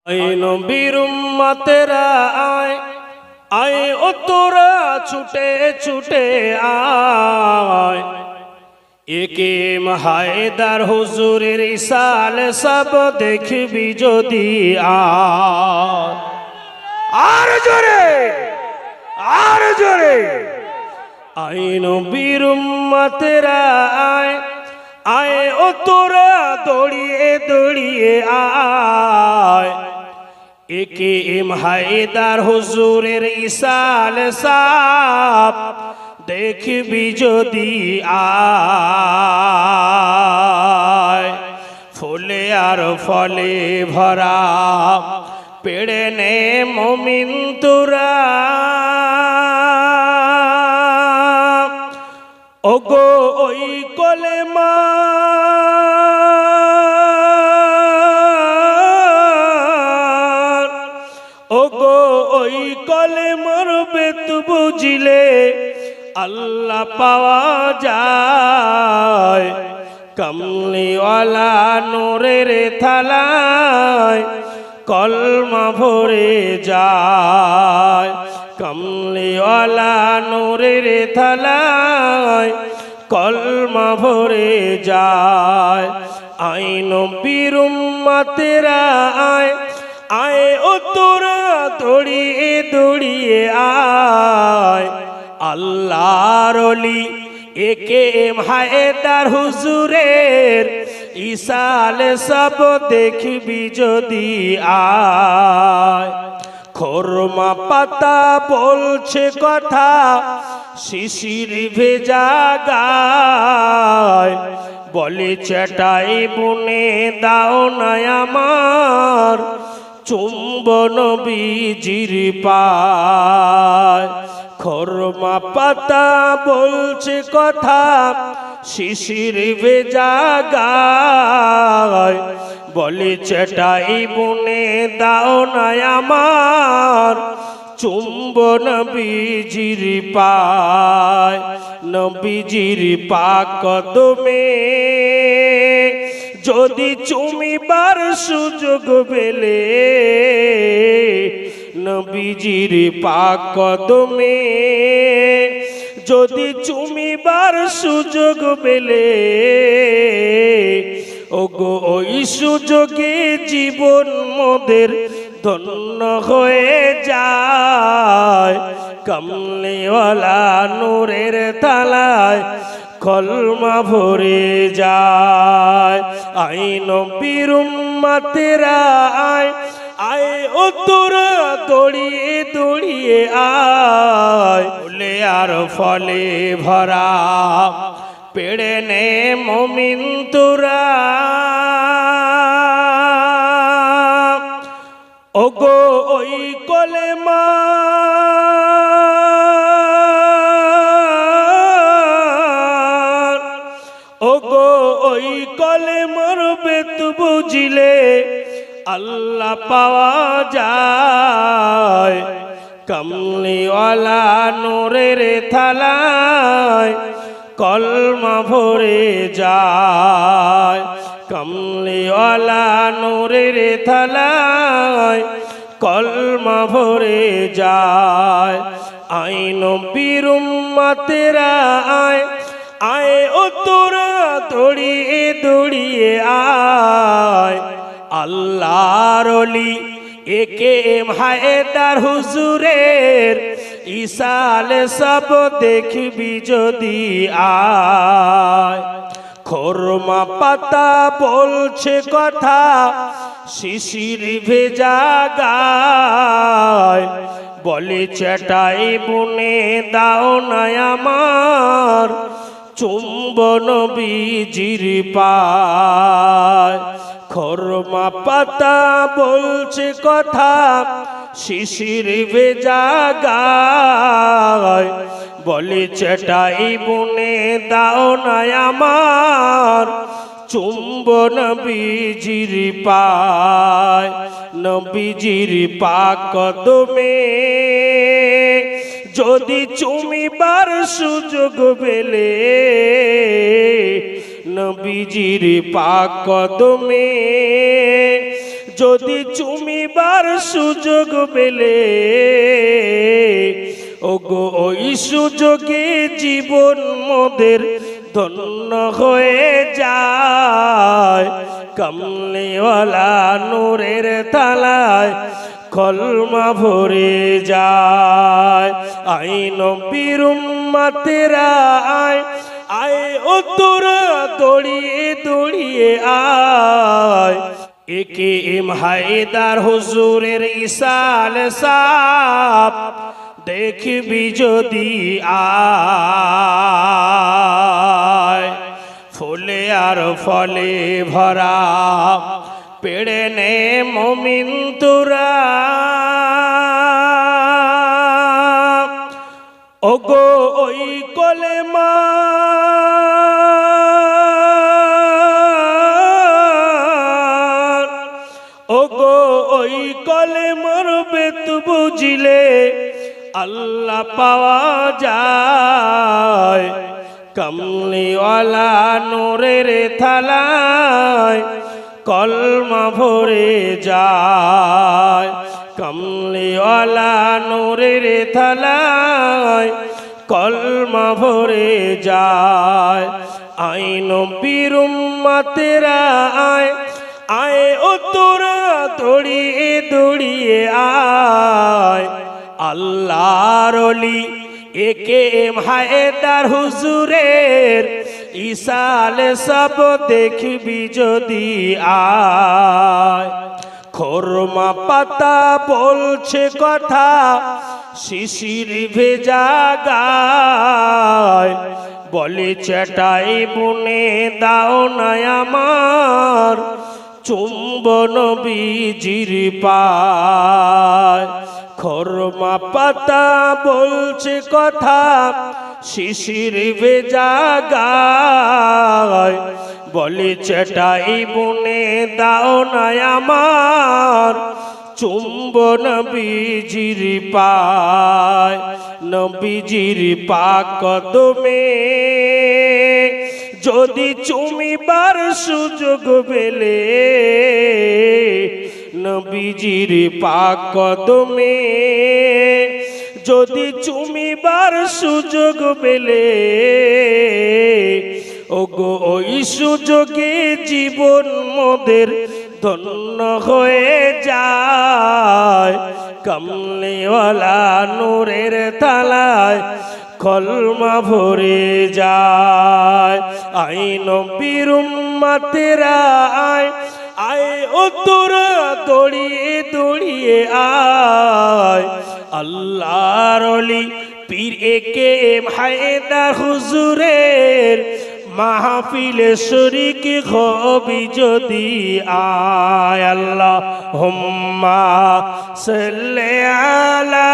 আয় নবীর উম্মতেরা আয় আয় ও তোরা ছুটে ছুটে আয় একে হায়দার হুজুরের ইসাল সব দেখবি যদি আর জোরে আর জোরে আয় নবীর উম্মতেরা আয় আয় ও তোরা দৌড়িয়ে দৌড়িয়ে আয় একে হায়দার হুজুরের ইসাল সাপ দেখবি যদি আয় ফুলে আর ফলে ভরা পেড়ে নে মুমিন তোরা ওগো ওই কলেমা ওগো ওই কলেমার বেত বুঝিলে আল্লাহ পাওয়া যায় কমলিওয়ালা নূরের থালায় কলমা ভরে যায় কমলিওয়ালা নূরের থালায় কলমা ভরে যায় আয় নবীর উম্মতেরা আয় আয় ও তোরা দৌড়িয়ে দৌড়িয়ে আয় আল্লাহর ওলি একে হায়দার হুজুরের ইসাল সব দেখবি যদি আয় খোরমা পাতা বলছে কথা শিশির ভেজা গায় বলে চেটাই বুনে দাও না আমার চুম্বন বীজির পায় খোরমা পাতা বলছে কথা শিশির ভেজা গায় বলে চেটাই বুনে দাও না আমার চুম্বন বীজির পায় নবীজির পাক কদমে যদি চুমিবার সুযোগ পেলে নবীজির পাক কদমে যদি চুমিবার সুযোগ পেলে ওগো ওই সুযোগে জীবন মোদের ধন্য হয়ে যায় কমলিওয়ালা নূরের তালায় কলমা ভরে যায় আয় নবীর উম্মতেরা আয় আয় ও তোরা দৌড়িয়ে দৌড়িয়ে আয় ফুলে আর ফলে ভরা পেড়ে নে মুমিন তোরা ওগো ওই কলেমা ওগো ওই কলেমার বেত বুঝিলে আল্লাহ পাওয়া যায় কমলিওয়ালা নূরের থালায় কলমা ভরে যায় কমলিওয়ালা নূরের থালায় কলমা ভরে যায় আয় নবীর উম্মতেরা আয় আয় ও তোরা দৌড়িয়ে দৌড়িয়ে আয় আল্লাহর ওলি একে হায়দার হুজুরের ইসাল সব দেখবি যদি আয় খোরমা পাতা বলছে কথা শিশির ভেজা গায় বলে চেটাই বুনে দাও না আমার চুম্বন বীজির পায় খোরমা পাতা বলছে কথা শিশির ভেজা গায় বলে চেটাই বুনে দাও না আমার চুম্বন বীজির পায় নবীজির পাক কদমে যদি চুমিবার সুযোগ পেলে নবীজির পাক কদমে যদি চুমি চুমিবার সুযোগ পেলে ওগো ওই সুযোগে জীবন মোদের ধন্য হয়ে যায়। কামলিওয়ালা নূরের তালায় কলমা ভরে যায়। আই নবীর উম্মতেরা আয় আয় ও তোরা দৌড়িয়ে দৌড়িয়ে আয়। একে এম হায়দার হুজুরের ইসাল সাপ দেখবি যদি আয়। ফুলে আর ফলে ভরা পেড়ে নে মুমিন তোরা ওগো ওই কলেমা ওগো ওই কলেমার বেত বুঝিলে আল্লাহ পাওয়া যায়। কামলিওয়ালা নূরের থালায় কলমা ভরে যায়। কামলিওয়ালা নূরের থালায় কলমা ভরে যায়। আই নবীর উম্মতেরা আয় আয় ও তোরা দৌড়িয়ে দৌড়িয়ে আয়। আল্লাহর ওলি একে এম হায়দার হুজুরের ইসাল সব দেখবি যদি আয়। খোরমা পাতা বলছে কথা শিশির ভেজা গায়। বলে চেটাই বুনে দাও না আমার চুম্বন বীজির পায়। খোরমা পাতা বলছে কথা শিশির ভেজা গায়। বলে চেটাই বুনে দাও না আমার চুম্বন বীজির পায়। নবীজির পাক কদমে যদি চুমিবার সুযোগ পেলে নবীজির পাক কদমে যদি চুমিবার সুযোগ পেলে ওগো ওই সুযোগে জীবন মোদের ধন্য হয়ে যায়। কামলিওয়ালা নূরের তালায় কলমা ভরে যায়। আই নবীর উম্মতেরা আয় আয় ও তোরা দৌড়িয়ে দৌড়িয়ে আয়। আল্লাহর ওলি পীর একে এম হায়দার হুজুরের মাহফিলে শরীক হবি যদি আয়। আল্লাহুম্মা সাল্লি আলা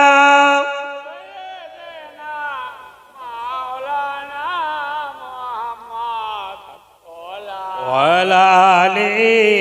ওয়া আলা আলি